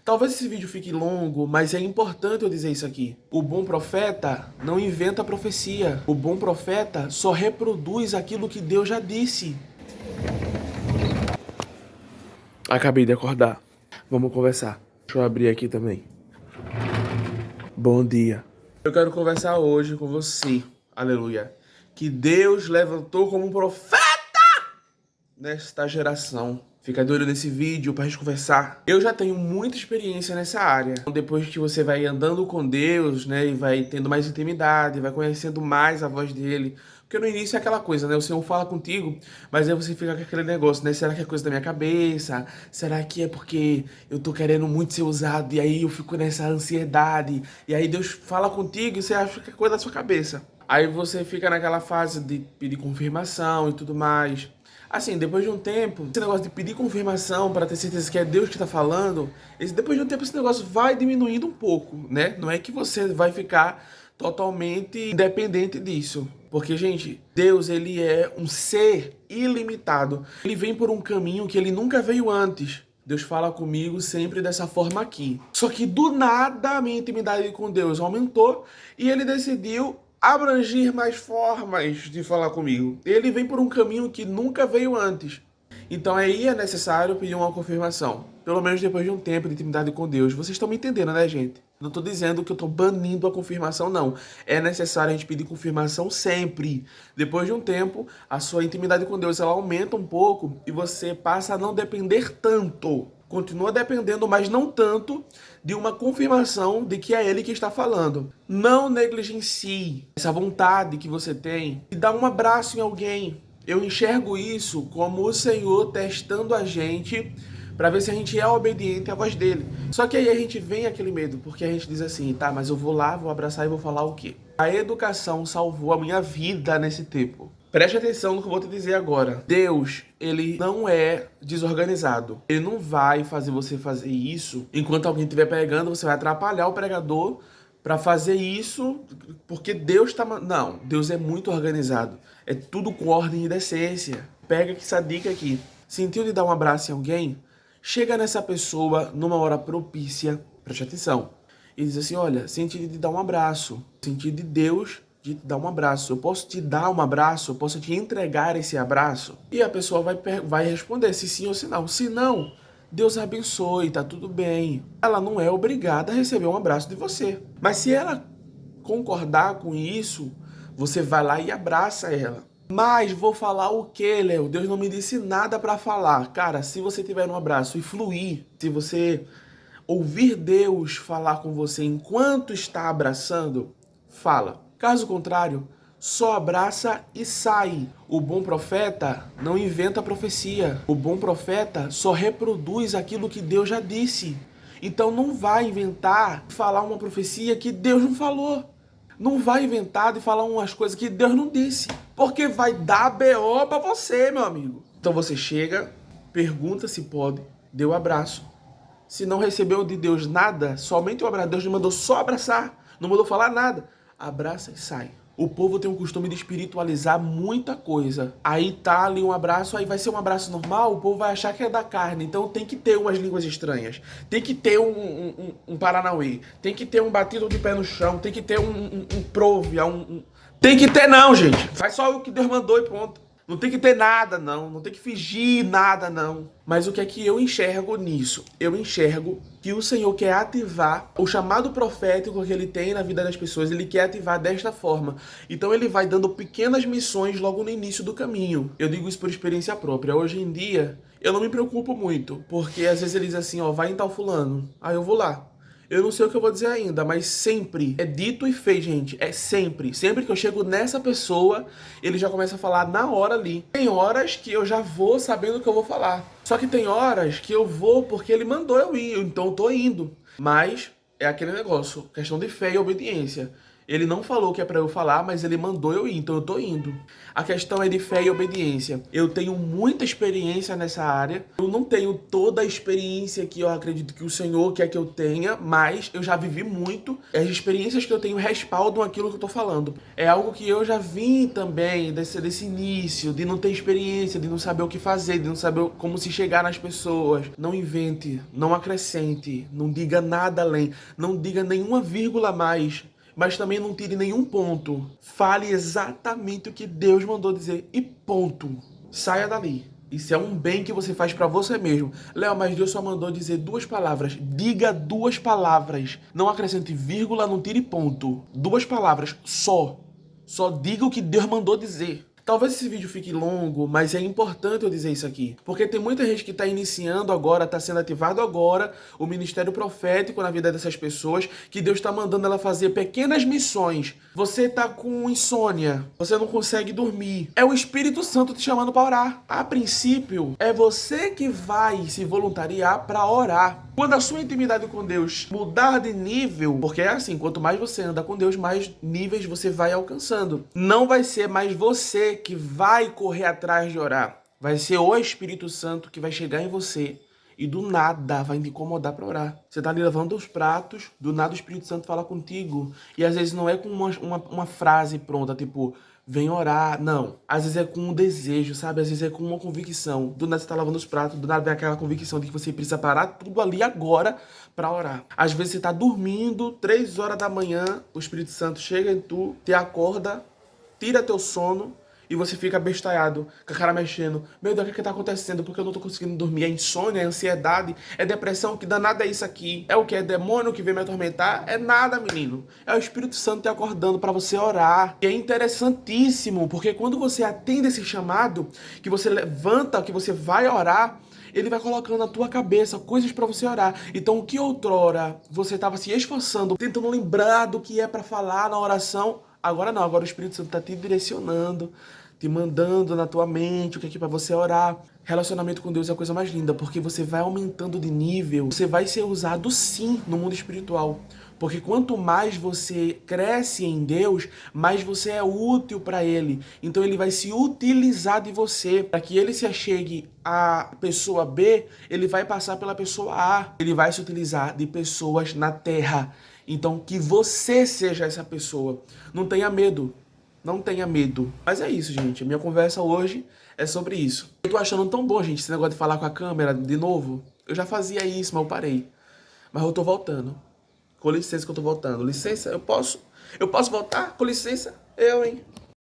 Talvez esse vídeo fique longo, mas é importante eu dizer isso aqui. O bom profeta não inventa profecia. O bom profeta só reproduz aquilo que Deus já disse. Acabei de acordar. Vamos conversar. Deixa eu abrir aqui também. Bom dia. Eu quero conversar hoje com você. Aleluia. Que Deus levantou como um profeta nesta geração. Fica de olho nesse vídeo pra gente conversar. Eu já tenho muita experiência nessa área. Depois que você vai andando com Deus, né, e vai tendo mais intimidade, vai conhecendo mais a voz dele. Porque no início é aquela coisa, né, o Senhor fala contigo, mas aí você fica com aquele negócio, né, será que é coisa da minha cabeça? Será que é porque eu tô querendo muito ser usado e aí eu fico nessa ansiedade? E aí Deus fala contigo e você acha que é coisa da sua cabeça. Aí você fica naquela fase de pedir confirmação e tudo mais. Assim, depois de um tempo, esse negócio de pedir confirmação para ter certeza que é Deus que está falando, depois de um tempo esse negócio vai diminuindo um pouco, né? Não é que você vai ficar totalmente independente disso. Porque, gente, Deus, ele é um ser ilimitado. Ele vem por um caminho que ele nunca veio antes. Deus fala comigo sempre dessa forma aqui. Só que do nada a minha intimidade com Deus aumentou e ele decidiu abranger mais formas de falar comigo. Ele vem por um caminho que nunca veio antes. Então aí é necessário pedir uma confirmação. Pelo menos depois de um tempo de intimidade com Deus. Vocês estão me entendendo, né, gente? Não estou dizendo que eu estou banindo a confirmação, não. É necessário a gente pedir confirmação sempre. Depois de um tempo, a sua intimidade com Deus ela aumenta um pouco e você passa a não depender tanto. Continua dependendo, mas não tanto, de uma confirmação de que é Ele que está falando. Não negligencie essa vontade que você tem de dar um abraço em alguém. Eu enxergo isso como o Senhor testando a gente para ver se a gente é obediente à voz dele. Só que aí a gente vem aquele medo, porque a gente diz assim, tá, mas eu vou lá, vou abraçar e vou falar o quê? A educação salvou a minha vida nesse tempo. Preste atenção no que eu vou te dizer agora. Deus, ele não é desorganizado. Ele não vai fazer você fazer isso enquanto alguém estiver pregando, você vai atrapalhar o pregador para fazer isso, porque Deus tá... Não, Deus é muito organizado. É tudo com ordem e decência. Pega essa dica aqui. Sentiu de dar um abraço em alguém? Chega nessa pessoa numa hora propícia, preste atenção, e diz assim, olha, senti de dar um abraço, senti de Deus de te dar um abraço, eu posso te dar um abraço, eu posso te entregar esse abraço? E a pessoa vai responder se sim ou se não. Se não, Deus abençoe, tá tudo bem. Ela não é obrigada a receber um abraço de você. Mas se ela concordar com isso, você vai lá e abraça ela. Mas vou falar o quê, Léo? Deus não me disse nada pra falar. Cara, se você tiver um abraço e fluir, se você ouvir Deus falar com você enquanto está abraçando, fala. Caso contrário, só abraça e sai. O bom profeta não inventa profecia. O bom profeta só reproduz aquilo que Deus já disse. Então não vai inventar de falar uma profecia que Deus não falou. Não vai inventar de falar umas coisas que Deus não disse. Porque vai dar BO pra você, meu amigo. Então você chega, pergunta se pode, dê o abraço. Se não recebeu de Deus nada, somente o abraço. Deus não mandou só abraçar, não mandou falar nada. Abraça e sai. O povo tem um costume de espiritualizar muita coisa. Aí tá ali um abraço, aí vai ser um abraço normal, o povo vai achar que é da carne. Então tem que ter umas línguas estranhas. Tem que ter um Paranauê. Tem que ter um batido de pé no chão. Tem que ter um prove. Tem que ter não, gente. Faz só o que Deus mandou e pronto. Não tem que ter nada, não. Não tem que fingir nada, não. Mas o que é que eu enxergo nisso? Eu enxergo que o Senhor quer ativar o chamado profético que ele tem na vida das pessoas. Ele quer ativar desta forma. Então ele vai dando pequenas missões logo no início do caminho. Eu digo isso por experiência própria. Hoje em dia, eu não me preocupo muito. Porque às vezes ele diz assim, ó, vai em tal fulano. Aí eu vou lá. Eu não sei o que eu vou dizer ainda, mas sempre é dito e feito, gente. É sempre. Sempre que eu chego nessa pessoa, ele já começa a falar na hora ali. Tem horas que eu já vou sabendo o que eu vou falar. Só que tem horas que eu vou porque ele mandou eu ir, então eu tô indo. Mas é aquele negócio, questão de fé e obediência. Ele não falou que é pra eu falar, mas ele mandou eu ir, então eu tô indo. A questão é de fé e obediência. Eu tenho muita experiência nessa área. Eu não tenho toda a experiência que eu acredito que o Senhor quer que eu tenha, mas eu já vivi muito. As experiências que eu tenho respaldam aquilo que eu tô falando. É algo que eu já vim também desse início, de não ter experiência, de não saber o que fazer, de não saber como se chegar nas pessoas. Não invente, não acrescente, não diga nada além, não diga nenhuma vírgula a mais, mas também não tire nenhum ponto. Fale exatamente o que Deus mandou dizer e ponto. Saia dali. Isso é um bem que você faz pra você mesmo. Léo, mas Deus só mandou dizer 2 palavras. Diga 2 palavras. Não acrescente vírgula, não tire ponto. 2 palavras só. Só diga o que Deus mandou dizer. Talvez esse vídeo fique longo, mas é importante eu dizer isso aqui. Porque tem muita gente que está iniciando agora, está sendo ativado agora o ministério profético na vida dessas pessoas, que Deus está mandando ela fazer pequenas missões. Você está com insônia, você não consegue dormir. É o Espírito Santo te chamando para orar. A princípio, é você que vai se voluntariar para orar. Quando a sua intimidade com Deus mudar de nível, porque é assim, quanto mais você anda com Deus, mais níveis você vai alcançando. Não vai ser mais você que vai correr atrás de orar. Vai ser o Espírito Santo que vai chegar em você e do nada vai te incomodar para orar. Você tá ali lavando os pratos, do nada o Espírito Santo fala contigo. E às vezes não é com uma frase pronta, tipo, vem orar. Não. Às vezes é com um desejo, sabe? Às vezes é com uma convicção. Do nada você tá lavando os pratos, do nada vem aquela convicção de que você precisa parar tudo ali agora para orar. Às vezes você tá dormindo, 3 horas da manhã, o Espírito Santo chega em tu, te acorda, tira teu sono, e você fica abestalhado, com a cara mexendo. Meu Deus, o que tá acontecendo? Porque eu não tô conseguindo dormir. É insônia, é ansiedade, é depressão. Que danada é isso aqui? É o que? É demônio que vem me atormentar? É nada, menino. É o Espírito Santo te acordando para você orar. E é interessantíssimo, porque quando você atende esse chamado, que você levanta, que você vai orar, ele vai colocando na tua cabeça coisas para você orar. Então, o que outrora você estava se esforçando, tentando lembrar do que é para falar na oração, agora não. Agora o Espírito Santo está te direcionando, te mandando na tua mente o que é para você orar. Relacionamento com Deus é a coisa mais linda, porque você vai aumentando de nível, você vai ser usado sim no mundo espiritual. Porque quanto mais você cresce em Deus, mais você é útil para Ele. Então Ele vai se utilizar de você. Para que Ele se achegue à pessoa B, Ele vai passar pela pessoa A. Ele vai se utilizar de pessoas na terra. Então que você seja essa pessoa. Não tenha medo. Não tenha medo. Mas é isso, gente. A minha conversa hoje é sobre isso. Eu tô achando tão bom, gente, esse negócio de falar com a câmera de novo. Eu já fazia isso, mas eu parei. Mas eu tô voltando. Com licença que eu tô voltando. Licença, eu posso voltar? Com licença? Eu, hein?